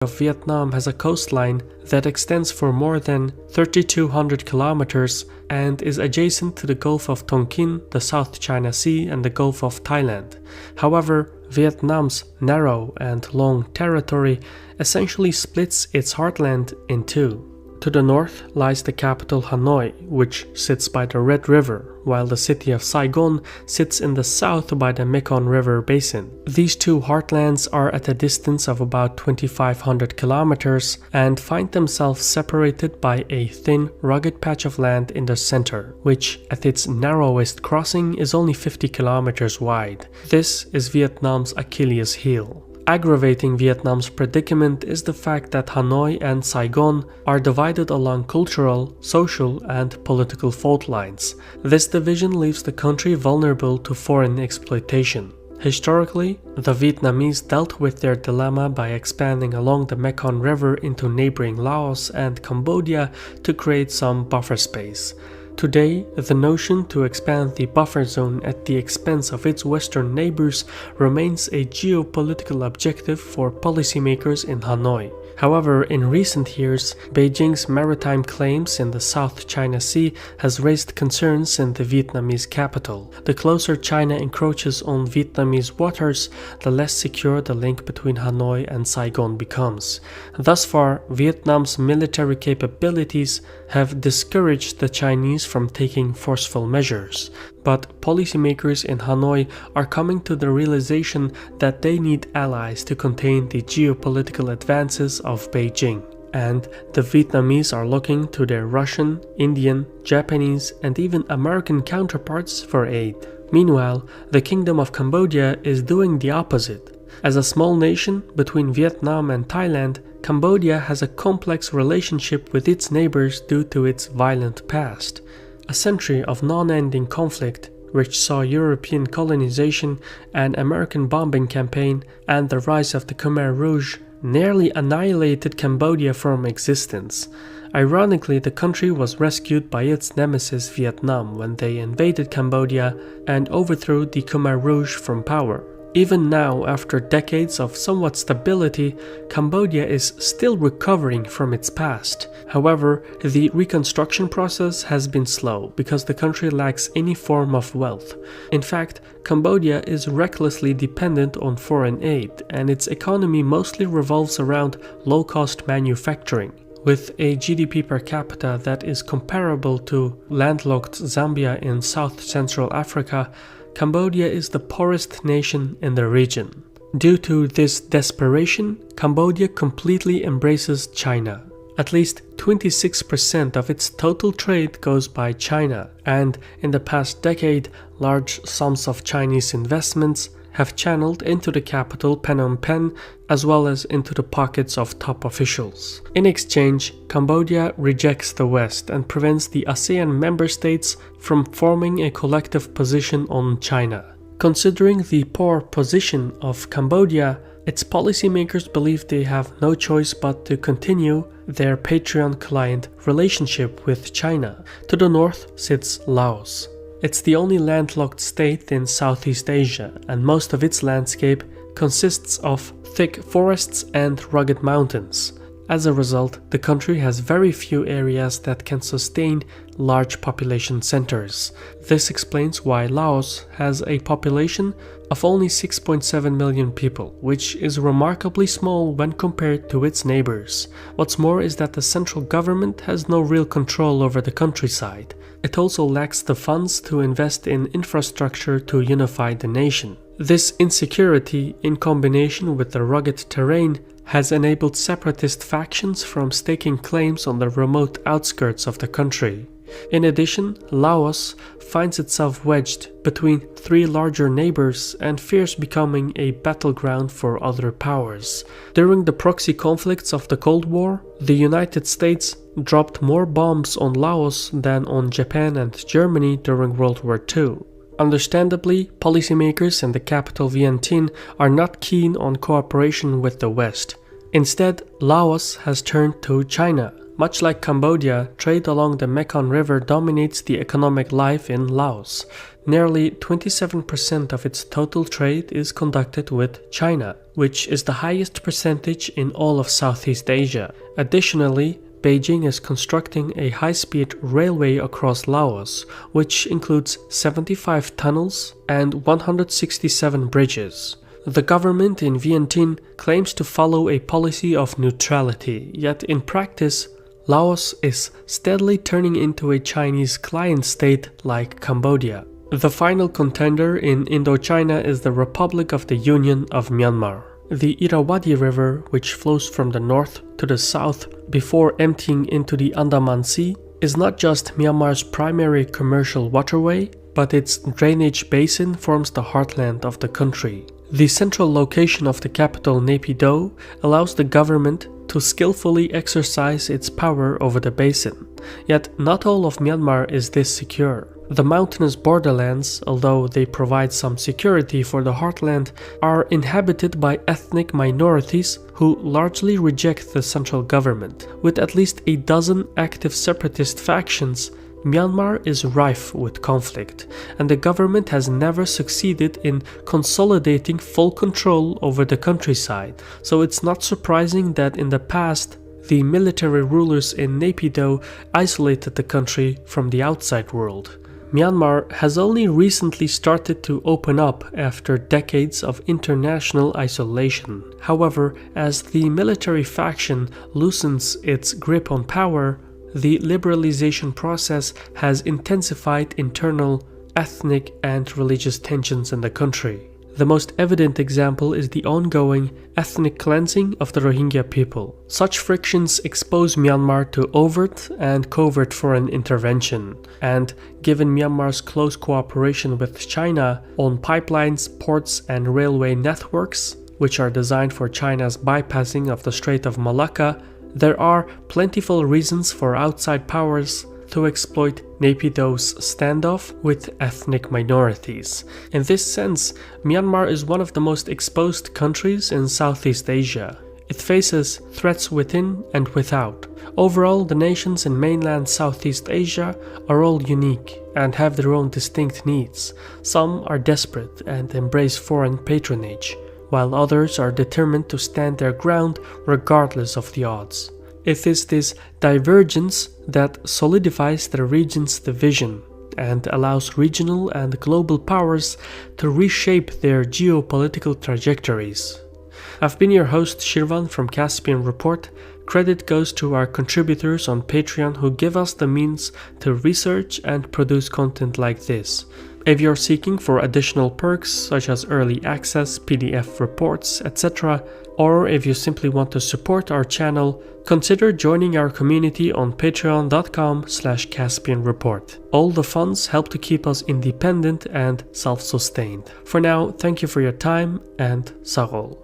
of Vietnam has a coastline that extends for more than 3,200 kilometers and is adjacent to the Gulf of Tonkin, the South China Sea, and the Gulf of Thailand. However, Vietnam's narrow and long territory essentially splits its heartland in two. To the north lies the capital Hanoi, which sits by the Red River, while the city of Saigon sits in the south by the Mekong River basin. These two heartlands are at a distance of about 2,500 kilometers and find themselves separated by a thin, rugged patch of land in the center, which at its narrowest crossing is only 50 kilometers wide. This is Vietnam's Achilles heel. Aggravating Vietnam's predicament is the fact that Hanoi and Saigon are divided along cultural, social, and political fault lines. This division leaves the country vulnerable to foreign exploitation. Historically, the Vietnamese dealt with their dilemma by expanding along the Mekong River into neighboring Laos and Cambodia to create some buffer space. Today, the notion to expand the buffer zone at the expense of its western neighbors remains a geopolitical objective for policymakers in Hanoi. However, in recent years, Beijing's maritime claims in the South China Sea has raised concerns in the Vietnamese capital. The closer China encroaches on Vietnamese waters, the less secure the link between Hanoi and Saigon becomes. Thus far, Vietnam's military capabilities have discouraged the Chinese from taking forceful measures. But policymakers in Hanoi are coming to the realization that they need allies to contain the geopolitical advances of Beijing. And the Vietnamese are looking to their Russian, Indian, Japanese, and even American counterparts for aid. Meanwhile, the Kingdom of Cambodia is doing the opposite. As a small nation between Vietnam and Thailand, Cambodia has a complex relationship with its neighbors due to its violent past. A century of non-ending conflict, which saw European colonization, an American bombing campaign, and the rise of the Khmer Rouge, nearly annihilated Cambodia from existence. Ironically, the country was rescued by its nemesis Vietnam when they invaded Cambodia and overthrew the Khmer Rouge from power. Even now, after decades of somewhat stability, Cambodia is still recovering from its past. However, the reconstruction process has been slow because the country lacks any form of wealth. In fact, Cambodia is recklessly dependent on foreign aid, and its economy mostly revolves around low-cost manufacturing. With a GDP per capita that is comparable to landlocked Zambia in South Central Africa, Cambodia is the poorest nation in the region. Due to this desperation, Cambodia completely embraces China. At least 26% of its total trade goes by China, and in the past decade, large sums of Chinese investments have channeled into the capital Phnom Penh as well as into the pockets of top officials. In exchange, Cambodia rejects the West and prevents the ASEAN member states from forming a collective position on China. Considering the poor position of Cambodia, its policymakers believe they have no choice but to continue their Patreon-client relationship with China. To the north sits Laos. It's the only landlocked state in Southeast Asia, and most of its landscape consists of thick forests and rugged mountains. As a result, the country has very few areas that can sustain large population centers. This explains why Laos has a population of only 6.7 million people, which is remarkably small when compared to its neighbors. What's more is that the central government has no real control over the countryside. It also lacks the funds to invest in infrastructure to unify the nation. This insecurity, in combination with the rugged terrain, has enabled separatist factions from staking claims on the remote outskirts of the country. In addition, Laos finds itself wedged between three larger neighbors and fears becoming a battleground for other powers. During the proxy conflicts of the Cold War, the United States dropped more bombs on Laos than on Japan and Germany during World War II. Understandably, policymakers in the capital Vientiane are not keen on cooperation with the West. Instead, Laos has turned to China, Much like Cambodia, trade along the Mekong River dominates the economic life in Laos. Nearly 27% of its total trade is conducted with China, which is the highest percentage in all of Southeast Asia. Additionally, Beijing is constructing a high-speed railway across Laos, which includes 75 tunnels and 167 bridges. The government in Vientiane claims to follow a policy of neutrality, yet in practice, Laos is steadily turning into a Chinese client state like Cambodia. The final contender in Indochina is the Republic of the Union of Myanmar. The Irrawaddy River, which flows from the north to the south before emptying into the Andaman Sea, is not just Myanmar's primary commercial waterway, but its drainage basin forms the heartland of the country. The central location of the capital Naypyidaw allows the government to skillfully exercise its power over the basin. Yet not all of Myanmar is this secure. The mountainous borderlands, although they provide some security for the heartland, are inhabited by ethnic minorities who largely reject the central government. With at least a dozen active separatist factions, Myanmar is rife with conflict, and the government has never succeeded in consolidating full control over the countryside, so it's not surprising that in the past, the military rulers in Naypyidaw isolated the country from the outside world. Myanmar has only recently started to open up after decades of international isolation. However, as the military faction loosens its grip on power, the liberalization process has intensified internal, ethnic, and religious tensions in the country. The most evident example is the ongoing ethnic cleansing of the Rohingya people. Such frictions expose Myanmar to overt and covert foreign intervention, and given Myanmar's close cooperation with China on pipelines, ports, and railway networks, which are designed for China's bypassing of the Strait of Malacca, there are plentiful reasons for outside powers to exploit Naypyidaw's standoff with ethnic minorities. In this sense, Myanmar is one of the most exposed countries in Southeast Asia. It faces threats within and without. Overall, the nations in mainland Southeast Asia are all unique and have their own distinct needs. Some are desperate and embrace foreign patronage, while others are determined to stand their ground regardless of the odds. It is this divergence that solidifies the region's division and allows regional and global powers to reshape their geopolitical trajectories. I've been your host Shirvan from Caspian Report. Credit goes to our contributors on Patreon who give us the means to research and produce content like this. If you're seeking for additional perks such as early access, PDF reports, etc., or if you simply want to support our channel, consider joining our community on patreon.com/CaspianReport. All the funds help to keep us independent and self-sustained. For now, thank you for your time and Sarol.